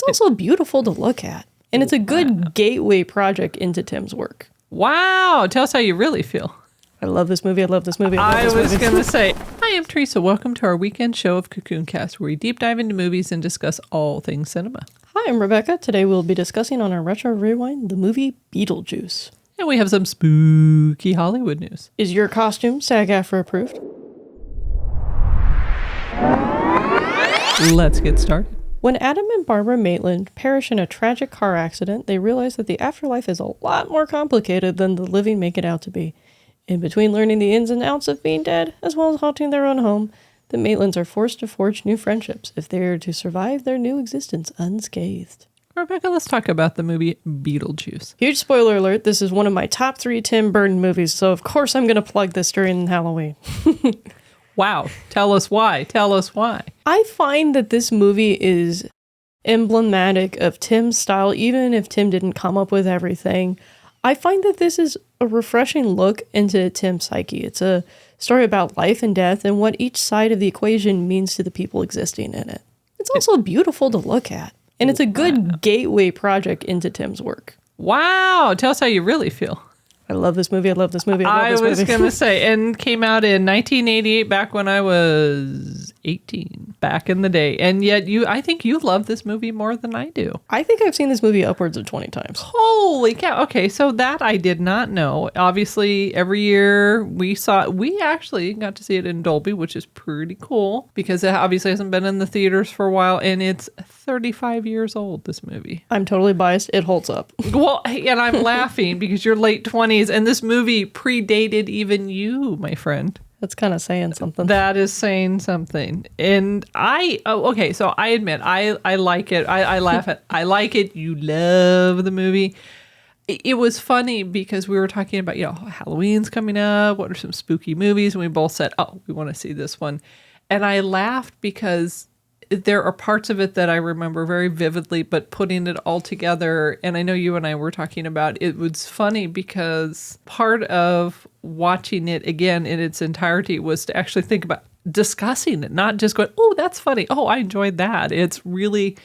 also beautiful to look at. And it's a good gateway project into Tim's work. Wow. Tell us how you really feel. I love this movie. I love this movie. I was going to say, hi, I'm Teresa. Welcome to our weekend show of Cocoon Cast, where we deep dive into movies and discuss all things cinema. Hi, I'm Rebecca. Today we'll be discussing on our Retro Rewind the movie Beetlejuice. And we have some spooky Hollywood news. Is your costume SAGAFTRA approved? Let's get started. When Adam and Barbara Maitland perish in a tragic car accident, they realize that the afterlife is a lot more complicated than the living make it out to be. In between learning the ins and outs of being dead, as well as haunting their own home, the Maitlands are forced to forge new friendships if they are to survive their new existence unscathed. Rebecca, let's talk about the movie Beetlejuice. Huge spoiler alert, this is one of my top 3 Tim Burton movies, so of course I'm going to plug this during Halloween. Wow. Tell us why. Tell us why. I find that this movie is emblematic of Tim's style, even if Tim didn't come up with everything. I find that this is a refreshing look into Tim's psyche. It's a story about life and death and what each side of the equation means to the people existing in it. It's also beautiful to look at, and it's a good gateway project into Tim's work. Wow. Tell us how you really feel. I love this movie. I love this movie. I was going to say, and came out in 1988, back when I was 18, back in the day. And yet I think you love this movie more than I do. I think I've seen this movie upwards of 20 times. Holy cow. Okay, so that I did not know. Obviously, every year we actually got to see it in Dolby, which is pretty cool because it obviously hasn't been in the theaters for a while, and it's 35 years old, this movie. I'm totally biased. It holds up. Well, and I'm laughing because you're late 20s, and this movie predated even you, my friend. That's kind of saying something. That is saying something. And so I admit, I like it. I laugh at I like it. You love the movie. It was funny because we were talking about, Halloween's coming up. What are some spooky movies? And we both said, oh, we want to see this one. And I laughed because there are parts of it that I remember very vividly, but putting it all together, and I know you and I were talking about, it was funny because part of watching it again in its entirety was to actually think about discussing it, not just going, oh, that's funny. Oh, I enjoyed that. It's really,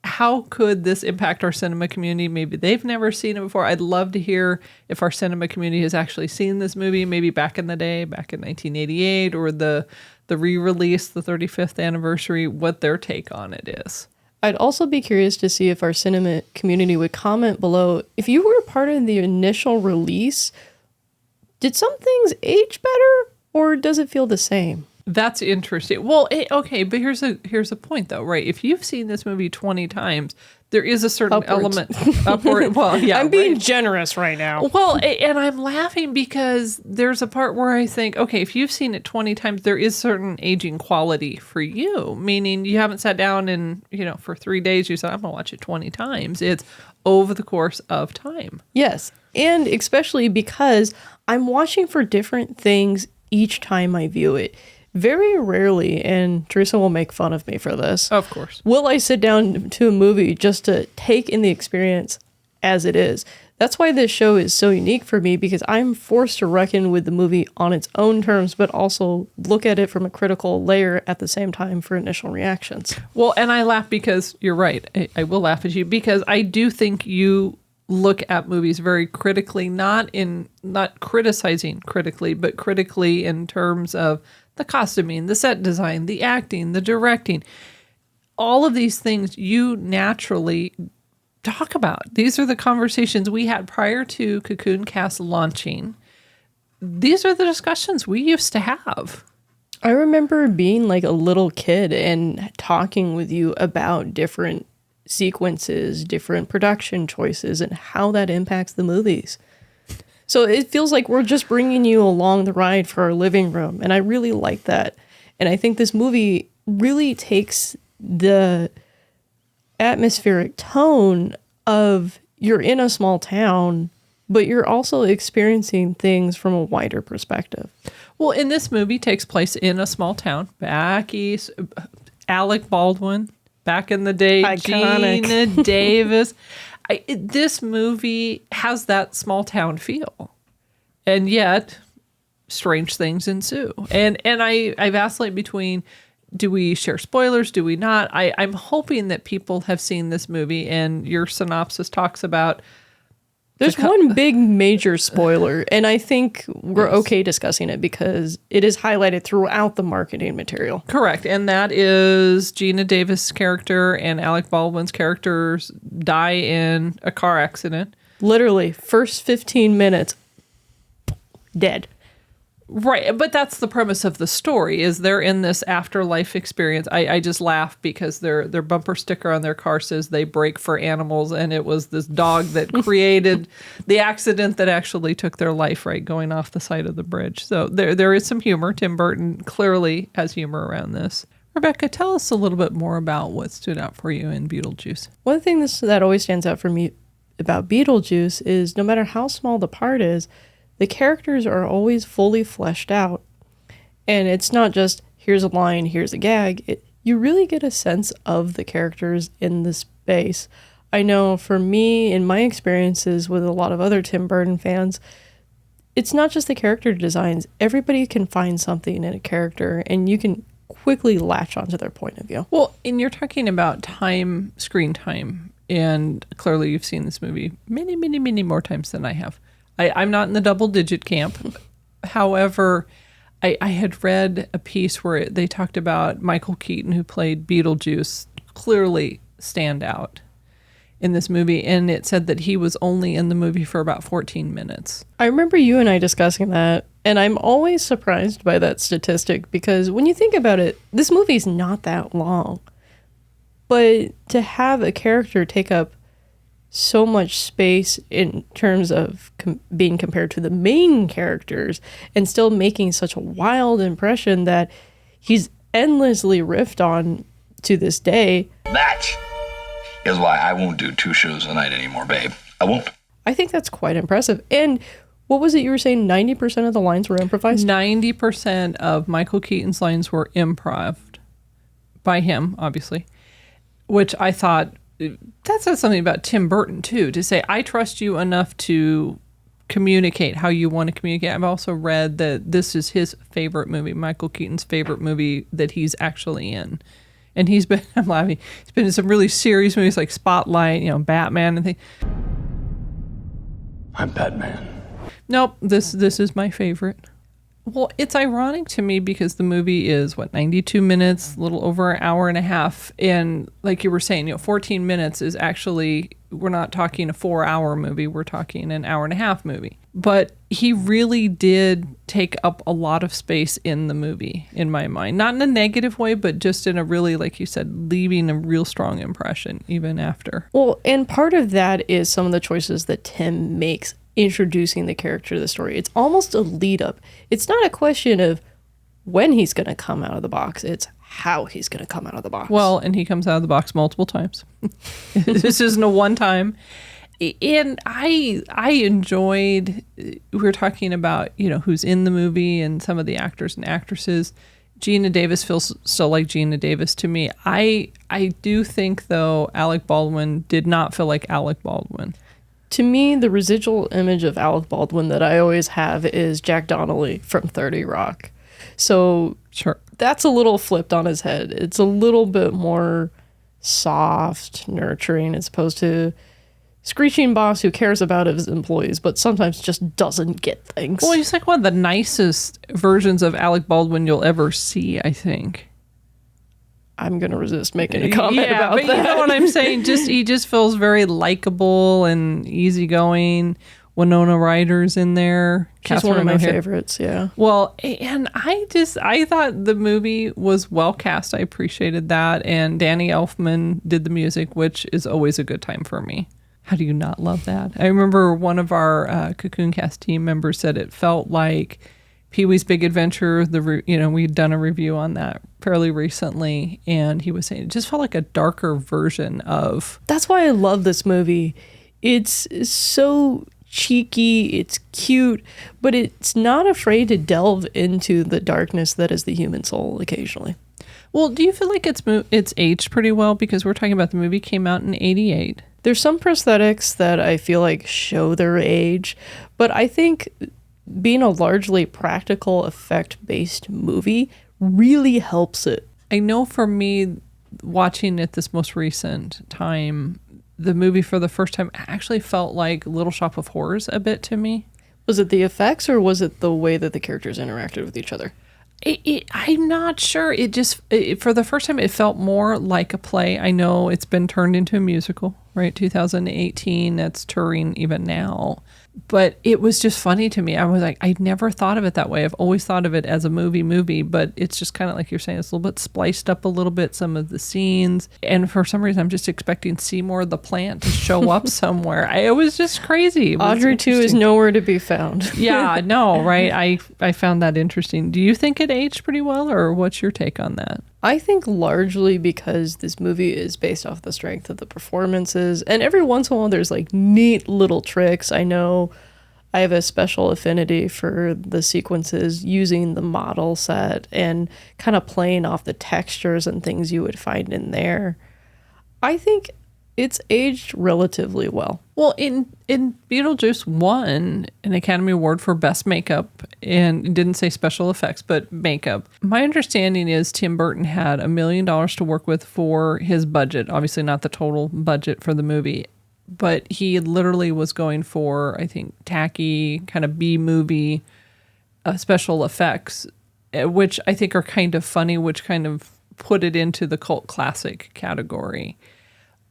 how could this impact our cinema community? Maybe they've never seen it before. I'd love to hear if our cinema community has actually seen this movie, maybe back in the day, back in 1988, or the re-release, the 35th anniversary, what their take on it is. I'd also be curious to see if our cinema community would comment below. If you were a part of the initial release, did some things age better, or does it feel the same? That's interesting. Well, okay, but here's a point though, right? If you've seen this movie 20 times, there is a certain element upward. Well, yeah, I'm being generous right now. Well, and I'm laughing because there's a part where I think, okay, if you've seen it 20 times, there is certain aging quality for you, meaning you haven't sat down and, for 3 days, you said, I'm going to watch it 20 times. It's over the course of time. Yes. And especially because I'm watching for different things each time I view it. Very rarely, and Teresa will make fun of me for this. Of course. Will I sit down to a movie just to take in the experience as it is? That's why this show is so unique for me, because I'm forced to reckon with the movie on its own terms, but also look at it from a critical layer at the same time for initial reactions. Well, and I laugh because you're right. I will laugh at you because I do think you look at movies very critically, not criticizing critically, but critically in terms of the costuming, the set design, the acting, the directing, all of these things you naturally talk about. These are the conversations we had prior to Cocoon Cast launching. These are the discussions we used to have. I remember being like a little kid and talking with you about different sequences, different production choices, and how that impacts the movies. So it feels like we're just bringing you along the ride for our living room. And I really like that. And I think this movie really takes the atmospheric tone of you're in a small town, but you're also experiencing things from a wider perspective. Well, in this movie takes place in a small town, back east. Alec Baldwin, back in the day, iconic. Gina Davis. This movie has that small town feel, and yet strange things ensue. And I vacillate between do we share spoilers? Do we not? I'm hoping that people have seen this movie, and your synopsis talks about. There's one big major spoiler, and I think we're okay discussing it because it is highlighted throughout the marketing material. Correct. And that is Gina Davis' character and Alec Baldwin's characters die in a car accident. Literally, first 15 minutes, dead. Right, but that's the premise of the story, is they're in this afterlife experience. I just laugh because their bumper sticker on their car says they break for animals, and it was this dog that created the accident that actually took their life, right, going off the side of the bridge. So there is some humor. Tim Burton clearly has humor around this. Rebecca, tell us a little bit more about what stood out for you in Beetlejuice. One thing that always stands out for me about Beetlejuice is no matter how small the part is, the characters are always fully fleshed out. And it's not just, here's a line, here's a gag. You really get a sense of the characters in the space. I know for me, in my experiences with a lot of other Tim Burton fans, it's not just the character designs. Everybody can find something in a character, and you can quickly latch onto their point of view. Well, and you're talking about screen time, and clearly you've seen this movie many, many, many more times than I have. I'm not in the double-digit camp. However, I had read a piece where they talked about Michael Keaton, who played Beetlejuice, clearly stand out in this movie. And it said that he was only in the movie for about 14 minutes. I remember you and I discussing that, and I'm always surprised by that statistic because when you think about it, this movie's not that long. But to have a character take up so much space in terms of being compared to the main characters and still making such a wild impression that he's endlessly riffed on to this day. That is why I won't do 2 shows a night anymore, babe. I won't. I think that's quite impressive. And what was it you were saying? 90% of the lines were improvised? 90% of Michael Keaton's lines were improv'd by him, obviously, which I thought that says something about Tim Burton, too, to say, I trust you enough to communicate how you want to communicate. I've also read that this is his favorite movie, Michael Keaton's favorite movie that he's actually in. And he's been, I'm laughing, he's been in some really serious movies like Spotlight, Batman and things. I'm Batman. Nope, this is my favorite. Well, it's ironic to me because the movie is, 92 minutes, a little over an hour and a half. And like you were saying, 14 minutes is actually, we're not talking a 4-hour movie, we're talking an hour and a half movie. But he really did take up a lot of space in the movie, in my mind. Not in a negative way, but just in a really, like you said, leaving a real strong impression even after. Well, and part of that is some of the choices that Tim makes introducing the character to the story. It's almost a lead up. It's not a question of when he's going to come out of the box. It's how he's going to come out of the box. Well, and he comes out of the box multiple times. This isn't a one time. And I enjoyed, we were talking about, who's in the movie and some of the actors and actresses. Gina Davis feels so like Gina Davis to me. I do think, though, Alec Baldwin did not feel like Alec Baldwin. To me, the residual image of Alec Baldwin that I always have is Jack Donnelly from 30 Rock. So sure, that's a little flipped on his head. It's a little bit more soft, nurturing, as opposed to screeching boss who cares about his employees, but sometimes just doesn't get things. Well, he's like one of the nicest versions of Alec Baldwin you'll ever see, I think. I'm going to resist making a comment about but that. You know what I'm saying? He just feels very likable and easygoing. Winona Ryder's in there. She's Catherine one of my O'Hara. favorites, yeah. Well, and I thought the movie was well cast. I appreciated that. And Danny Elfman did the music, which is always a good time for me. How do you not love that? I remember one of our Cocoon Cast team members said it felt like Pee-wee's Big Adventure. We'd done a review on that fairly recently, and he was saying it just felt like a darker version of. That's why I love this movie. It's so cheeky, it's cute, but it's not afraid to delve into the darkness that is the human soul occasionally. Well, do you feel like it's aged pretty well? Because we're talking about the movie came out in 1988. There's some prosthetics that I feel like show their age, but I think being a largely practical effect-based movie really helps it. I know for me, watching it this most recent time, the movie for the first time actually felt like Little Shop of Horrors a bit to me. Was it the effects or was it the way that the characters interacted with each other? I'm not sure. For the first time, it felt more like a play. I know it's been turned into a musical, right? 2018, that's touring even now. But it was just funny to me. I was like, I'd never thought of it that way. I've always thought of it as a movie, but it's just kind of like you're saying, it's a little bit spliced up a little bit, some of the scenes. And for some reason, I'm just expecting Seymour the plant to show up somewhere. It was just crazy. Audrey 2 is nowhere to be found. Yeah, no, right? I found that interesting. Do you think it aged pretty well, or what's your take on that? I think largely because this movie is based off the strength of the performances, and every once in a while there's like neat little tricks. I know I have a special affinity for the sequences using the model set and kind of playing off the textures and things you would find in there. I think it's aged relatively well. Well, in Beetlejuice won an Academy Award for Best Makeup, and it didn't say special effects, but makeup. My understanding is Tim Burton had $1 million to work with for his budget. Obviously not the total budget for the movie, but he literally was going for, I think, tacky, kind of B-movie special effects, which I think are kind of funny, which kind of put it into the cult classic category.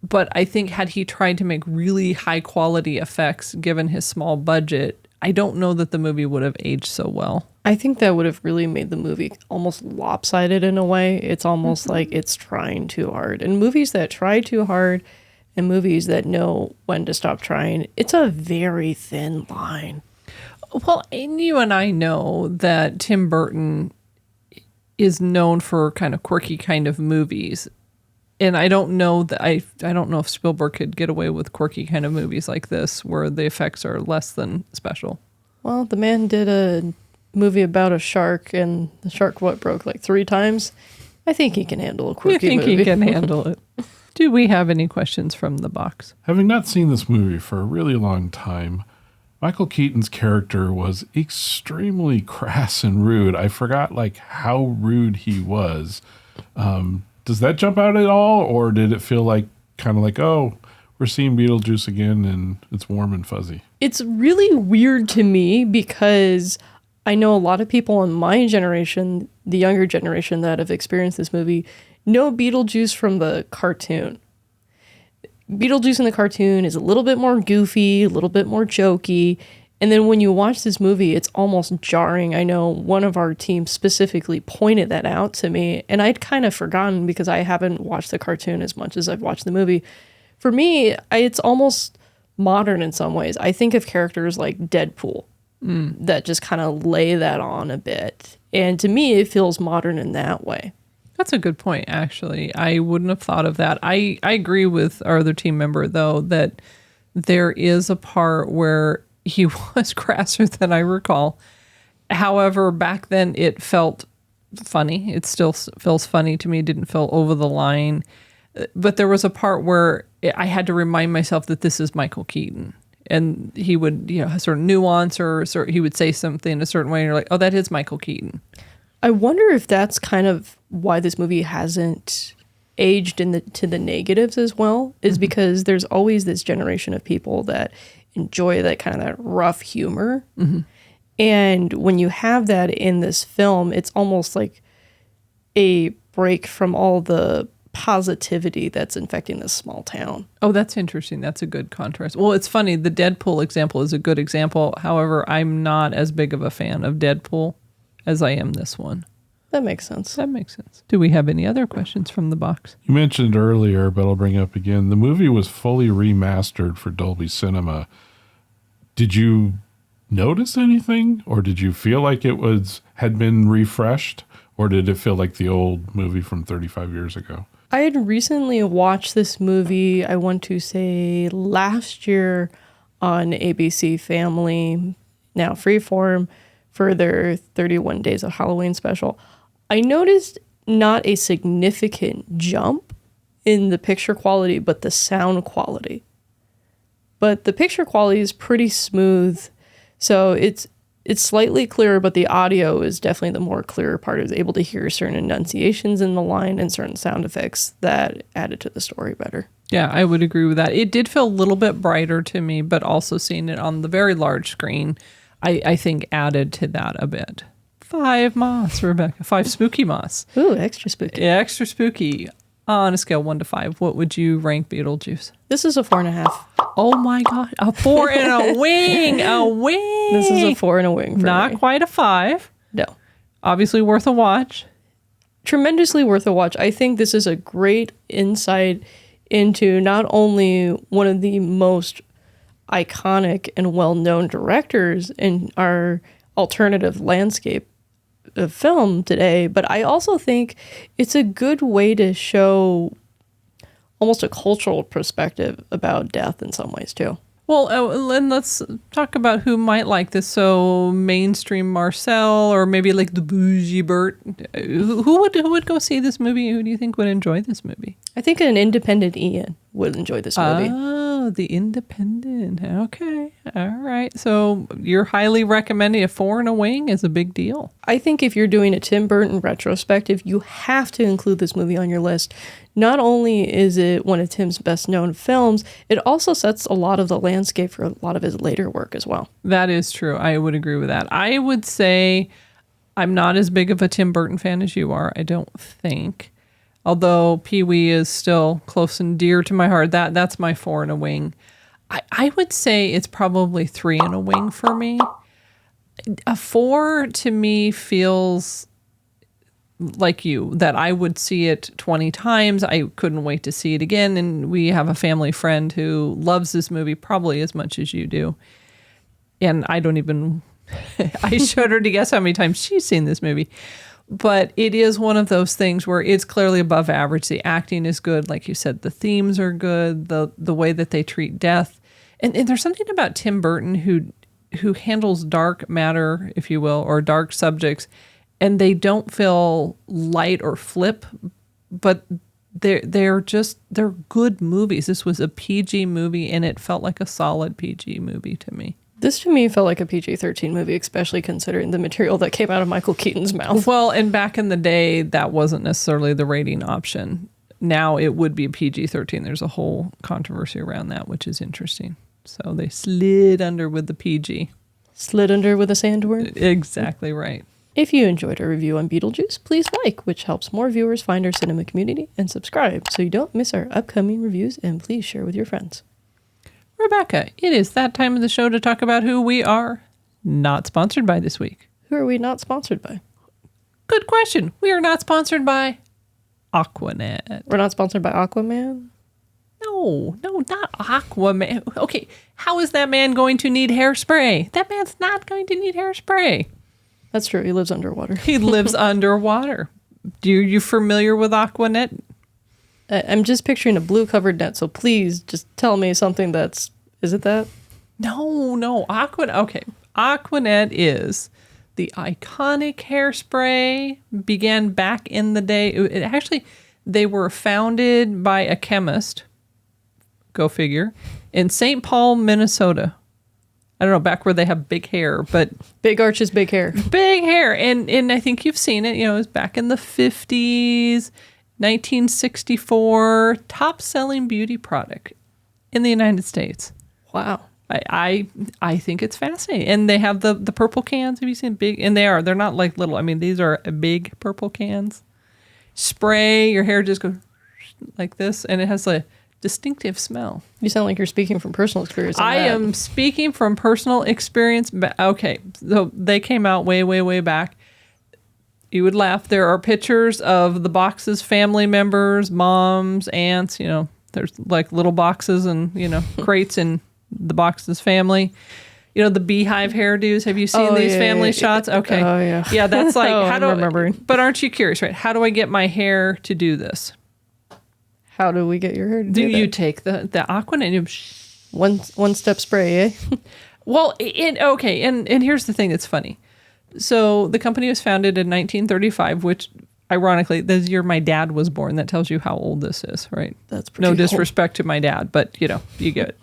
But I think had he tried to make really high quality effects, given his small budget, I don't know that the movie would have aged so well. I think that would have really made the movie almost lopsided in a way. It's almost like it's trying too hard. And movies that try too hard and movies that know when to stop trying, it's a very thin line. Well, and you and I know that Tim Burton is known for kind of quirky kind of movies. And I don't know that I don't know if Spielberg could get away with quirky kind of movies like this where the effects are less than special. Well, the man did a movie about a shark, and the shark broke like 3 times. I think he can handle a quirky movie. I think he can handle it. Do we have any questions from the box? Having not seen this movie for a really long time, Michael Keaton's character was extremely crass and rude. I forgot like how rude he was. Does that jump out at all, or did it feel like kind of like, oh, we're seeing Beetlejuice again and it's warm and fuzzy? It's really weird to me because I know a lot of people in my generation, the younger generation that have experienced this movie, know Beetlejuice from the cartoon. Beetlejuice in the cartoon is a little bit more goofy, a little bit more jokey. And then when you watch this movie, it's almost jarring. I know one of our team specifically pointed that out to me, and I'd kind of forgotten because I haven't watched the cartoon as much as I've watched the movie. For me, it's almost modern in some ways. I think of characters like Deadpool that just kind of lay that on a bit. And to me, it feels modern in that way. That's a good point, actually. I wouldn't have thought of that. I agree with our other team member, though, that there is a part where he was crasser than I recall. However, back then it felt funny. It still feels funny to me. It didn't feel over the line. But there was a part where I had to remind myself that this is Michael Keaton. And he would, sort of nuance or he would say something in a certain way. And you're like, oh, that is Michael Keaton. I wonder if that's kind of why this movie hasn't aged to the negatives as well, is because there's always this generation of people that enjoy that kind of that rough humor. Mm-hmm. And when you have that in this film, it's almost like a break from all the positivity that's infecting this small town. Oh, that's interesting. That's a good contrast. Well, it's funny. The Deadpool example is a good example. However, I'm not as big of a fan of Deadpool as I am this one. That makes sense. That makes sense. Do we have any other questions from the box? You mentioned earlier, but I'll bring up again, the movie was fully remastered for Dolby Cinema. Did you notice anything, or did you feel like it had been refreshed, or did it feel like the old movie from 35 years ago? I had recently watched this movie, I want to say last year on ABC Family, now Freeform, for their 31 Days of Halloween special. I noticed not a significant jump in the picture quality, but the sound quality. But the picture quality is pretty smooth. So it's it's slightly clearer, but the audio is definitely the more clearer part. I was able to hear certain enunciations in the line and certain sound effects that added to the story better. Yeah, I would agree with that. It did feel a little bit brighter to me, but also seeing it on the very large screen, I think added to that a bit. 5 moths, Rebecca. 5 spooky moths. Ooh, extra spooky. Yeah, extra spooky. On a scale 1 to 5, what would you rank Beetlejuice? This is a 4.5. Oh my God. A 4 and a wing. A wing. This is a 4 and a wing for Not me. quite a 5. No. Obviously worth a watch. Tremendously worth a watch. I think this is a great insight into not only one of the most iconic and well-known directors in our alternative landscape of film today, but I also think it's a good way to show almost a cultural perspective about death in some ways too. Well, and let's talk about who might like this. So mainstream Marcel, or maybe like the bougie Bert. Who would go see this movie? Who do you think would enjoy this movie? I think an independent Ian would enjoy this movie. Oh, the independent. Okay. All right. So you're highly recommending a 4 and a wing is a big deal. I think if you're doing a Tim Burton retrospective, you have to include this movie on your list. Not only is it one of Tim's best known films, it also sets a lot of the landscape for a lot of his later work as well. That is true. I would agree with that. I would say I'm not as big of a Tim Burton fan as you are, I don't think. Although Pee-wee is still close and dear to my heart. That's my 4 and a wing. I would say it's probably 3 and a wing for me. A 4 to me feels like you, that I would see it 20 times. I couldn't wait to see it again. And we have a family friend who loves this movie probably as much as you do. And I don't even, I shudder to guess how many times she's seen this movie. But it is one of those things where it's clearly above average. The acting is good. Like you said, the themes are good. The way that they treat death. And there's something about Tim Burton who handles dark matter, if you will, or dark subjects, and they don't feel light or flip, but they're good movies. This was a PG movie, and it felt like a solid PG movie to me. This to me felt like a PG-13 movie, especially considering the material that came out of Michael Keaton's mouth. Well, and back in the day, that wasn't necessarily the rating option. Now it would be PG-13. There's a whole controversy around that, which is interesting. So they slid under with the PG. Slid under with a sandworm? Exactly right. If you enjoyed our review on Beetlejuice, please like, which helps more viewers find our cinema community, and subscribe so you don't miss our upcoming reviews, and please share with your friends. Rebecca, it is that time of the show to talk about who we are not sponsored by this week. Who are we not sponsored by? Good question. We are not sponsored by Aqua Net. We're not sponsored by Aquaman? No, not Aquaman. Okay, how is that man going to need hairspray? That man's not going to need hairspray. That's true. He lives underwater. He lives underwater. You familiar with Aqua Net? I'm just picturing a blue covered net, so please just tell me something that's... Is it that? No. Aqua Net is the iconic hairspray. Began back in the day. They were founded by a chemist, go figure, in St. Paul, Minnesota. I don't know, back where they have big hair, but... Big arches, big hair. Big hair. And I think you've seen it. It was back in the 50s, 1964, top-selling beauty product in the United States. Wow. I think it's fascinating. And they have the purple cans. Have you seen big? And they're not like little. I mean, these are big purple cans. Spray, your hair just goes like this, and it has a distinctive smell. You sound like you're speaking from personal experience. I am speaking from personal experience. Okay, so they came out way, way, way back. You would laugh. There are pictures of the boxes, family members, moms, aunts. There's like little boxes and crates in the boxes family. The beehive hairdos. Have you seen these family shots? Okay. Oh, yeah. Yeah, that's like, I'm remembering. But aren't you curious, right? How do I get my hair to do this? How do we get your hair to do that? You take the Aqua Net and you... One step spray, eh? Well, and here's the thing that's funny. So the company was founded in 1935, which, ironically, the year my dad was born. That tells you how old this is, right? That's pretty No disrespect to my dad, but, you get it.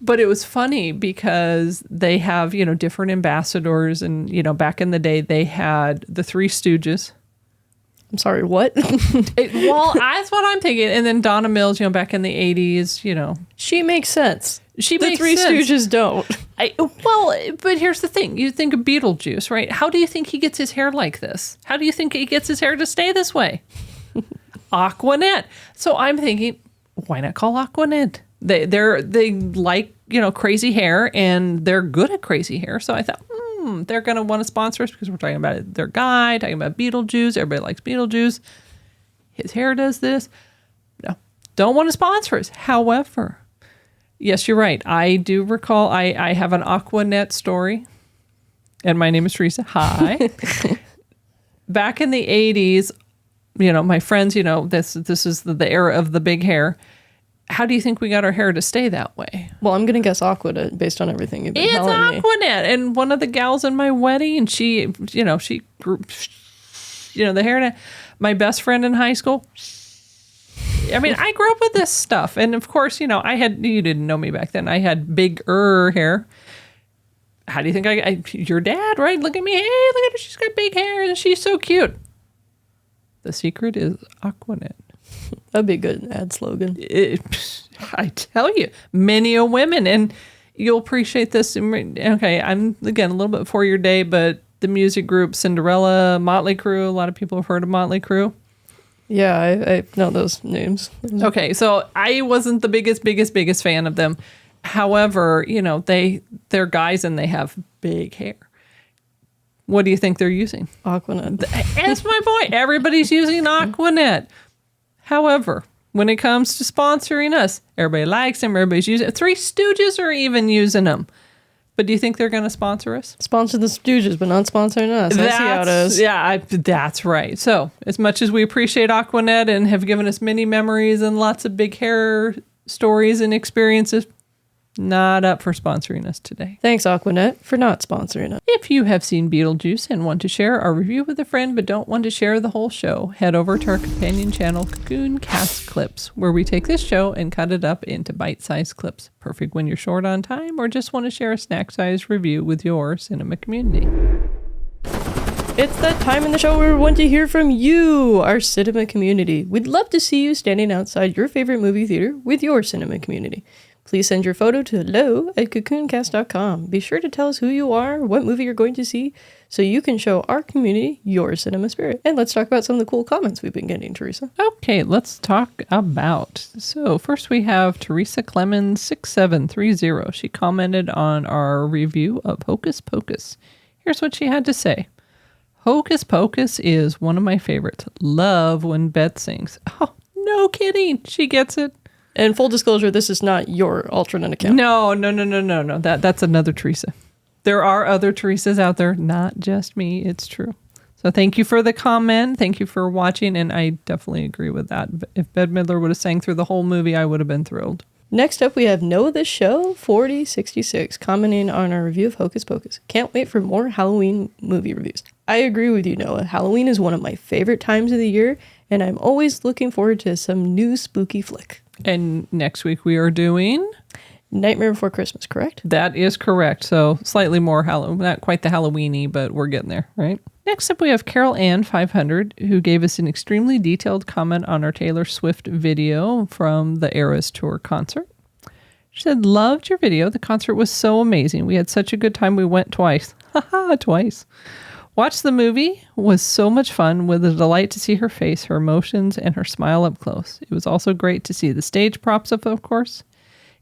But it was funny because they have, different ambassadors. And, back in the day, they had the Three Stooges. I'm sorry, what? Well, that's what I'm thinking. And then Donna Mills, back in the 80s, She makes sense. The Three Stooges don't. But here's the thing. You think of Beetlejuice, right? How do you think he gets his hair like this? How do you think he gets his hair to stay this way? Aqua Net. So I'm thinking, why not call Aqua Net? They like, crazy hair, and they're good at crazy hair. So I thought, they're going to want to sponsor us because we're talking about their guy, talking about Beetlejuice. Everybody likes Beetlejuice. His hair does this. No, don't want to sponsor us. However, yes, you're right. I do recall I have an Aqua Net story, and my name is Teresa. Hi. Back in the 80s, my friends, this is the era of the big hair. How do you think we got our hair to stay that way? Well, I'm going to guess Aqua Net based on everything you've been telling me. It's Aqua Net. And one of the gals in my wedding, she grew, the hair net. My best friend in high school, I mean, I grew up with this stuff. And of course, you didn't know me back then. I had bigger hair. How do you think your dad, right? Look at me. Hey, look at her. She's got big hair and she's so cute. The secret is Aqua Net. That'd be a good ad slogan. I tell you, many a women, and you'll appreciate this. Okay, I'm, again, a little bit before your day, but the music group Cinderella, Motley Crue, a lot of people have heard of Motley Crue. Yeah, I know those names. Okay, so I wasn't the biggest fan of them. However, they're guys and they have big hair. What do you think they're using? Aqua Net. That's my point. Everybody's using Aqua Net. However, when it comes to sponsoring us, everybody likes them. Everybody's using it. Three Stooges are even using them. But do you think they're going to sponsor us? Sponsor the Stooges, but not sponsoring us. I see how it is. Yeah, that's right. So as much as we appreciate Aqua Net and have given us many memories and lots of big hair stories and experiences, not up for sponsoring us today. Thanks, Aqua Net, for not sponsoring us. If you have seen Beetlejuice and want to share our review with a friend but don't want to share the whole show, head over to our companion channel, Cocoon Cast Clips, where we take this show and cut it up into bite-sized clips. Perfect when you're short on time or just want to share a snack-sized review with your cinema community. It's that time in the show where we want to hear from you, our cinema community. We'd love to see you standing outside your favorite movie theater with your cinema community. Please send your photo to hello@cocooncast.com. Be sure to tell us who you are, what movie you're going to see, so you can show our community your cinema spirit. And let's talk about some of the cool comments we've been getting, Teresa. Okay, let's talk about. So first we have Teresa Clemens 6730. She commented on our review of Hocus Pocus. Here's what she had to say. Hocus Pocus is one of my favorites. Love when Beth sings. Oh, no kidding. She gets it. And full disclosure, this is not your alternate account. No. That's another Teresa. There are other Teresas out there, not just me. It's true. So thank you for the comment. Thank you for watching. And I definitely agree with that. If Bette Midler would have sang through the whole movie, I would have been thrilled. Next up, we have Know the Show 4066 commenting on our review of Hocus Pocus. Can't wait for more Halloween movie reviews. I agree with you, Noah. Halloween is one of my favorite times of the year, and I'm always looking forward to some new spooky flick. And next week we are doing Nightmare Before Christmas, correct? That is correct. So slightly more Halloween, not quite the Halloween-y, but we're getting there, right? Next up, we have Carol Ann 500, who gave us an extremely detailed comment on our Taylor Swift video from the Eras Tour concert. She said, loved your video. The concert was so amazing. We had such a good time. We went twice. Haha, twice. Watched the movie. Was so much fun. With a delight to see her face, her emotions, and her smile up close. It was also great to see the stage props up, of course.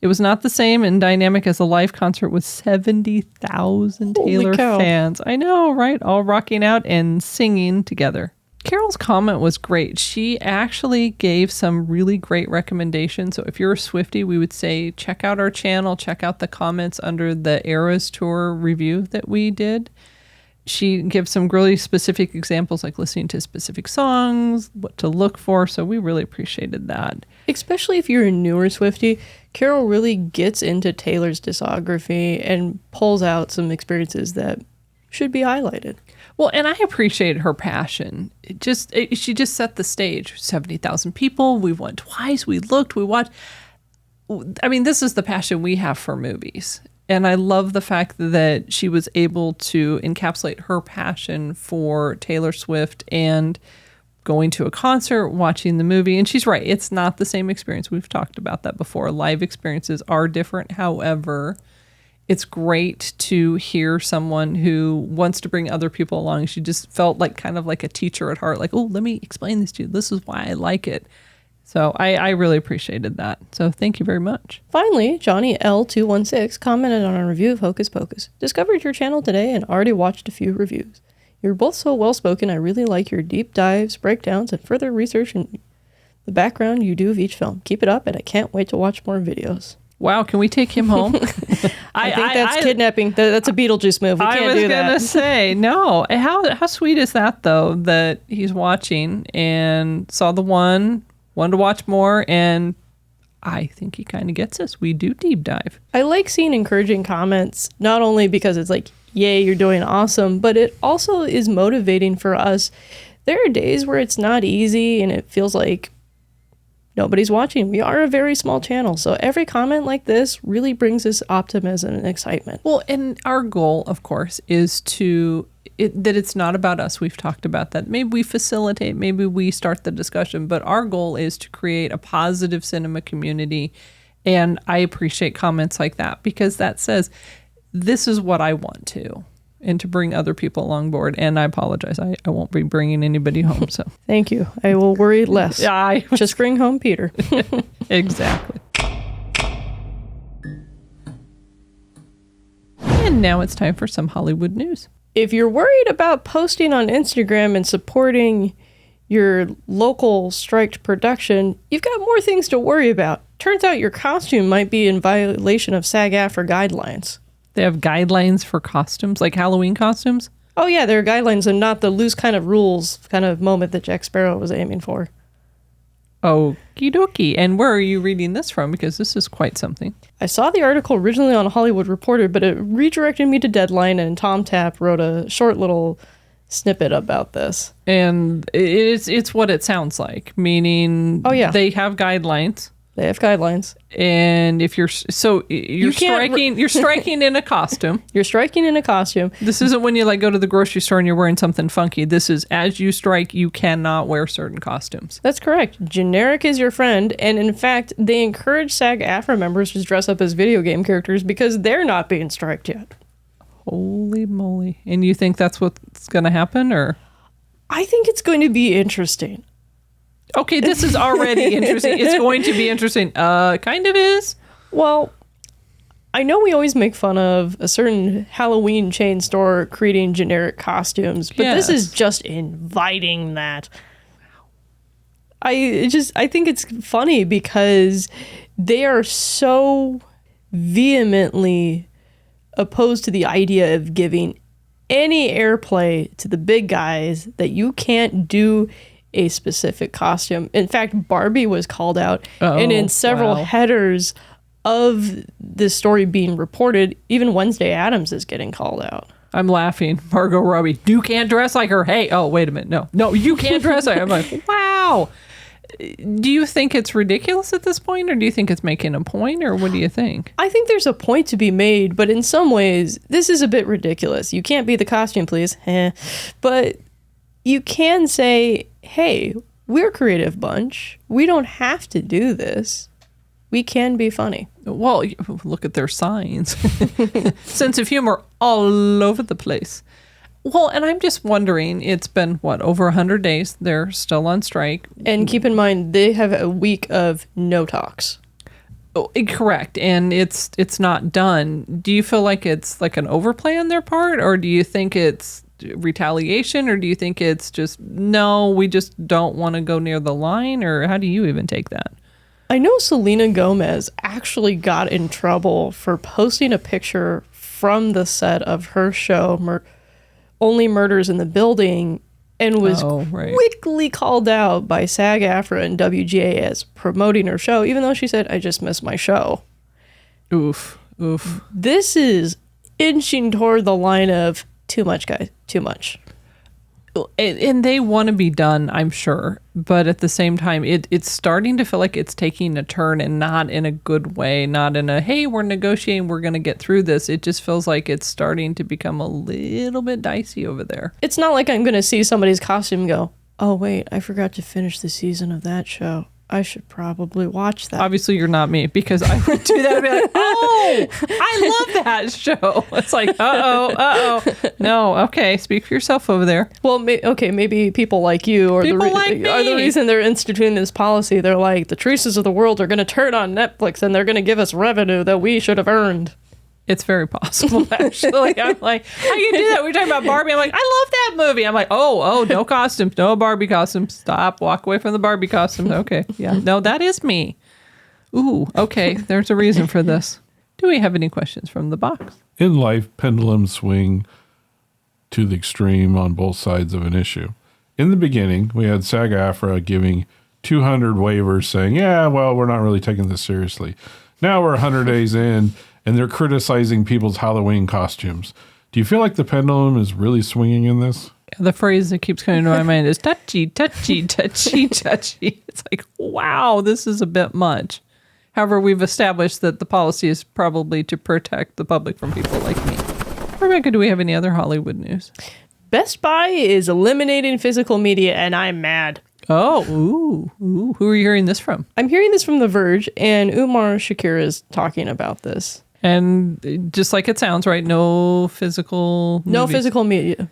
It was not the same and dynamic as a live concert with 70,000 Taylor fans. I know, right? All rocking out and singing together. Carol's comment was great. She actually gave some really great recommendations. So if you're a Swiftie, we would say check out our channel, check out the comments under the Eras Tour review that we did. She gives some really specific examples, like listening to specific songs, what to look for. So we really appreciated that. Especially if you're a newer Swiftie, Carol really gets into Taylor's discography and pulls out some experiences that should be highlighted. Well, and I appreciate her passion. She just set the stage. 70,000 people. We went twice. We looked. We watched. I mean, this is the passion we have for movies. And I love the fact that she was able to encapsulate her passion for Taylor Swift and going to a concert, watching the movie. And she's right. It's not the same experience. We've talked about that before. Live experiences are different. However, it's great to hear someone who wants to bring other people along. She just felt like kind of like a teacher at heart. Like, oh, let me explain this to you. This is why I like it. So I really appreciated that. So thank you very much. Finally, Johnny L216 commented on our review of Hocus Pocus. Discovered your channel today and already watched a few reviews. You're both so well-spoken. I really like your deep dives, breakdowns, and further research in the background you do of each film. Keep it up, and I can't wait to watch more videos. Wow, can we take him home? I think that's kidnapping. That's a Beetlejuice move. We can't do that. I was going to say, no. How sweet is that, though, that he's watching and saw the one, wanted to watch more, and I think he kind of gets us. We do deep dive. I like seeing encouraging comments, not only because it's like, yay, you're doing awesome, but it also is motivating for us. There are days where it's not easy and it feels like nobody's watching. We are a very small channel, so every comment like this really brings us optimism and excitement. Well, and our goal, of course, is that it's not about us. We've talked about that. Maybe we facilitate, maybe we start the discussion, but our goal is to create a positive cinema community. And I appreciate comments like that because that says, this is what I want to, and to bring other people along board. And I apologize. I won't be bringing anybody home. So thank you. I will worry less. Just bring home Peter. Exactly. And now it's time for some Hollywood news. If you're worried about posting on Instagram and supporting your local striked production, you've got more things to worry about. Turns out your costume might be in violation of SAG-AFTRA guidelines. They have guidelines for costumes, like Halloween costumes? Oh yeah, there are guidelines and not the loose kind of rules kind of moment that Jack Sparrow was aiming for. Okie dokie. And where are you reading this from? Because this is quite something. I saw the article originally on Hollywood Reporter, but it redirected me to Deadline, and Tom Tapp wrote a short little snippet about this. And it's what it sounds like, meaning they have guidelines. They have guidelines. And if you're striking in a costume. You're striking in a costume. This isn't when you like go to the grocery store and you're wearing something funky. This is as you strike, you cannot wear certain costumes. That's correct. Generic is your friend. And in fact, they encourage SAG-AFTRA members to dress up as video game characters because they're not being striked yet. Holy moly. And you think that's what's going to happen, or? I think it's going to be interesting. Okay, this is already interesting. It's going to be interesting. Kind of is. Well, I know we always make fun of a certain Halloween chain store creating generic costumes, but This is just inviting that. I think it's funny because they are so vehemently opposed to the idea of giving any airplay to the big guys that you can't do a specific costume. In fact, Barbie was called out, and in several headers of this story being reported, even Wednesday Addams is getting called out. I'm laughing. Margot Robbie, you can't dress like her. Hey, oh, wait a minute. No, you can't dress like her. I'm like, wow. Do you think it's ridiculous at this point, or do you think it's making a point, or what do you think? I think there's a point to be made, but in some ways, this is a bit ridiculous. You can't be the costume, please. But you can say, hey, we're a creative bunch. We don't have to do this. We can be funny. Well, look at their signs. Sense of humor all over the place. Well, and I'm just wondering, it's been, over 100 days? They're still on strike. And keep in mind, they have a week of no talks. Oh, correct. And it's not done. Do you feel like it's like an overplay on their part? Or do you think it's retaliation, or do you think it's just, no, we just don't want to go near the line? Or how do you even take that? I know Selena Gomez actually got in trouble for posting a picture from the set of her show, Only Murders in the Building, and was quickly called out by SAG-AFTRA and WGA as promoting her show, even though she said, I just missed my show. Oof. This is inching toward the line of too much, guys, too much. and they want to be done, I'm sure, but at the same time, it's starting to feel like it's taking a turn, and not in a good way, not in a, hey, we're negotiating, we're going to get through this. It just feels like it's starting to become a little bit dicey over there. It's not like I'm going to see somebody's costume and go, oh, wait, I forgot to finish the season of that show. I should probably watch that. Obviously, you're not me, because I would do that and be like, oh, I love that show. It's like, uh-oh. No, okay, speak for yourself over there. Well, maybe people like you are the reason they're instituting this policy. They're like, the Teresas of the world are going to turn on Netflix and they're going to give us revenue that we should have earned. It's very possible, actually. I'm like, how you do that? We're talking about Barbie. I'm like, I love that movie. I'm like, oh, no costumes, no Barbie costumes. Stop, walk away from the Barbie costumes. Okay, yeah. No, that is me. Ooh, okay, there's a reason for this. Do we have any questions from the box? In life, pendulums swing to the extreme on both sides of an issue. In the beginning, we had SAGAFTRA giving 200 waivers saying, yeah, well, we're not really taking this seriously. Now we're 100 days in, and they're criticizing people's Halloween costumes. Do you feel like the pendulum is really swinging in this? The phrase that keeps coming to my mind is touchy, touchy, touchy, touchy. It's like, wow, this is a bit much. However, we've established that the policy is probably to protect the public from people like me. Rebecca, do we have any other Hollywood news? Best Buy is eliminating physical media, and I'm mad. Oh, ooh. Who are you hearing this from? I'm hearing this from The Verge, and Umar Shakir is talking about this. And just like it sounds, right? No physical media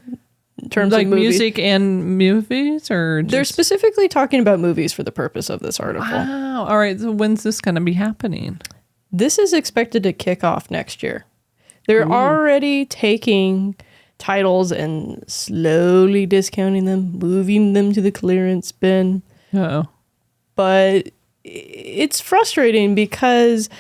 in terms like of movies. Music and movies, or they're specifically talking about movies for the purpose of this article. Wow. All right. So when's this going to be happening? This is expected to kick off next year. They're already taking titles and slowly discounting them, moving them to the clearance bin. Uh-oh. But it's frustrating because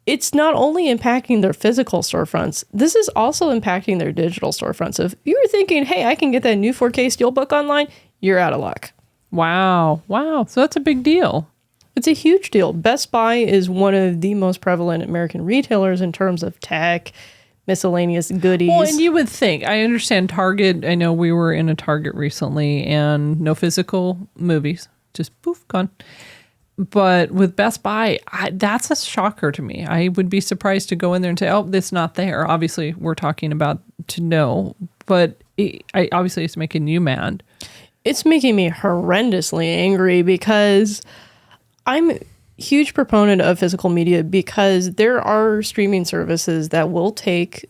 it's not only impacting their physical storefronts, this is also impacting their digital storefronts. So if you were thinking, hey, I can get that new 4K Steelbook online, you're out of luck. Wow. So that's a big deal. It's a huge deal. Best Buy is one of the most prevalent American retailers in terms of tech, miscellaneous goodies. Well, and you would think, I understand Target. I know we were in a Target recently and no physical movies, just poof, gone. But with Best Buy, that's a shocker to me. I would be surprised to go in there and say, oh, it's not there. Obviously, we're talking about to know, but obviously it's making you mad. It's making me horrendously angry because I'm a huge proponent of physical media because there are streaming services that will take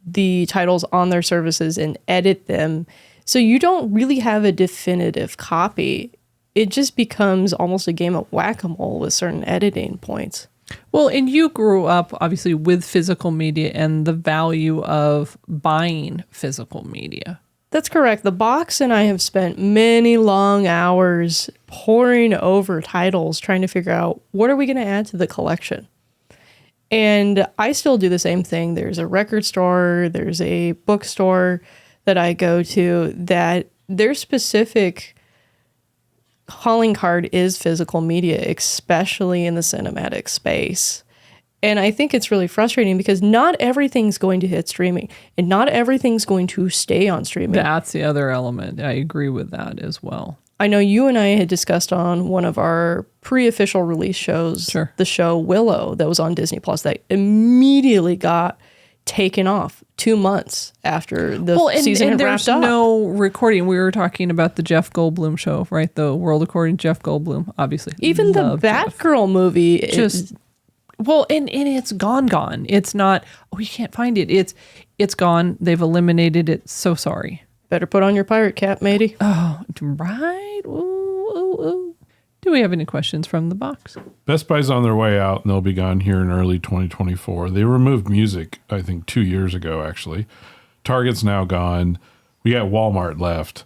the titles on their services and edit them. So you don't really have a definitive copy. It just becomes almost a game of whack-a-mole with certain editing points. Well, and you grew up, obviously, with physical media and the value of buying physical media. That's correct. The box and I have spent many long hours poring over titles, trying to figure out what are we going to add to the collection. And I still do the same thing. There's a record store, there's a bookstore that I go to that their specific calling card is physical media, especially in the cinematic space. And I think it's really frustrating because not everything's going to hit streaming and not everything's going to stay on streaming. That's the other element. I agree with that as well. I know you and I had discussed on one of our pre-official release shows, the show Willow that was on Disney Plus that immediately got taken off 2 months after the season had wrapped up. There's no recording. We were talking about the Jeff Goldblum show, right? The world according to Jeff Goldblum, obviously. Even the Batgirl movie just and it's gone. It's not, you can't find it. It's gone. They've eliminated it. So sorry. Better put on your pirate cap, matey. Oh, right. Ooh. Do we have any questions from the box? Best Buy's on their way out, and they'll be gone here in early 2024. They removed music, I think, 2 years ago, actually. Target's now gone. We got Walmart left.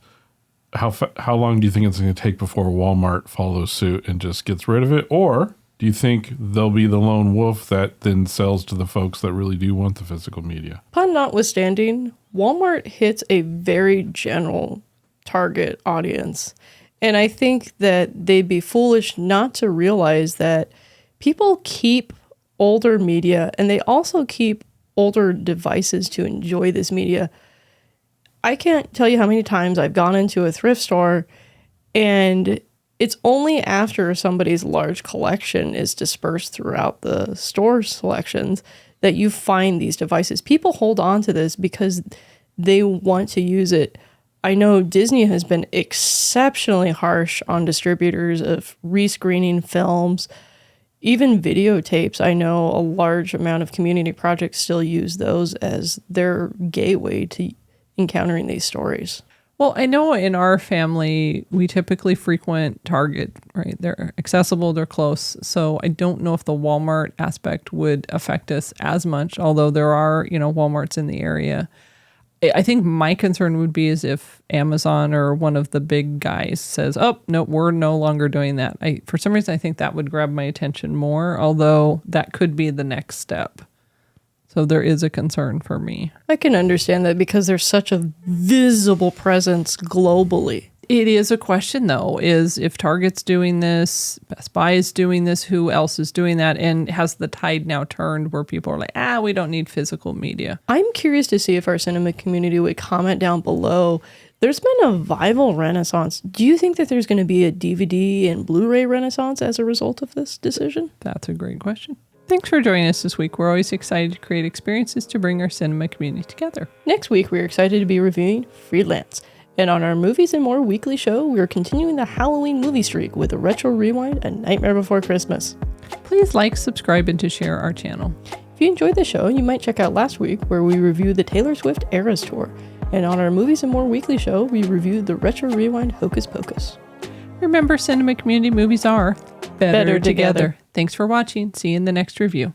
How long do you think it's going to take before Walmart follows suit and just gets rid of it? Or do you think they'll be the lone wolf that then sells to the folks that really do want the physical media? Pun notwithstanding, Walmart hits a very general target audience. And I think that they'd be foolish not to realize that people keep older media and they also keep older devices to enjoy this media I can't tell you how many times I've gone into a thrift store and it's only after somebody's large collection is dispersed throughout the store selections that you find these devices. People hold on to this because they want to use it. I know Disney has been exceptionally harsh on distributors of rescreening films, even videotapes. I know a large amount of community projects still use those as their gateway to encountering these stories. Well, I know in our family, we typically frequent Target, right? They're accessible, they're close. So I don't know if the Walmart aspect would affect us as much, although there are, Walmarts in the area. I think my concern would be is if Amazon or one of the big guys says, oh, no, we're no longer doing that. For some reason, I think that would grab my attention more, although that could be the next step. So there is a concern for me. I can understand that because there's such a visible presence globally. It is a question, though, is if Target's doing this, Best Buy is doing this, who else is doing that? And has the tide now turned where people are like, we don't need physical media? I'm curious to see if our cinema community would comment down below. There's been a Vinyl renaissance. Do you think that there's going to be a DVD and Blu-ray renaissance as a result of this decision? That's a great question. Thanks for joining us this week. We're always excited to create experiences to bring our cinema community together. Next week, we're excited to be reviewing Freelance. And on our Movies and More weekly show, we're continuing the Halloween movie streak with a Retro Rewind and Nightmare Before Christmas. Please like, subscribe, and to share our channel. If you enjoyed the show, you might check out last week where we reviewed the Taylor Swift Eras Tour. And on our Movies and More weekly show, we reviewed the Retro Rewind Hocus Pocus. Remember, cinema community movies are better together. Thanks for watching. See you in the next review.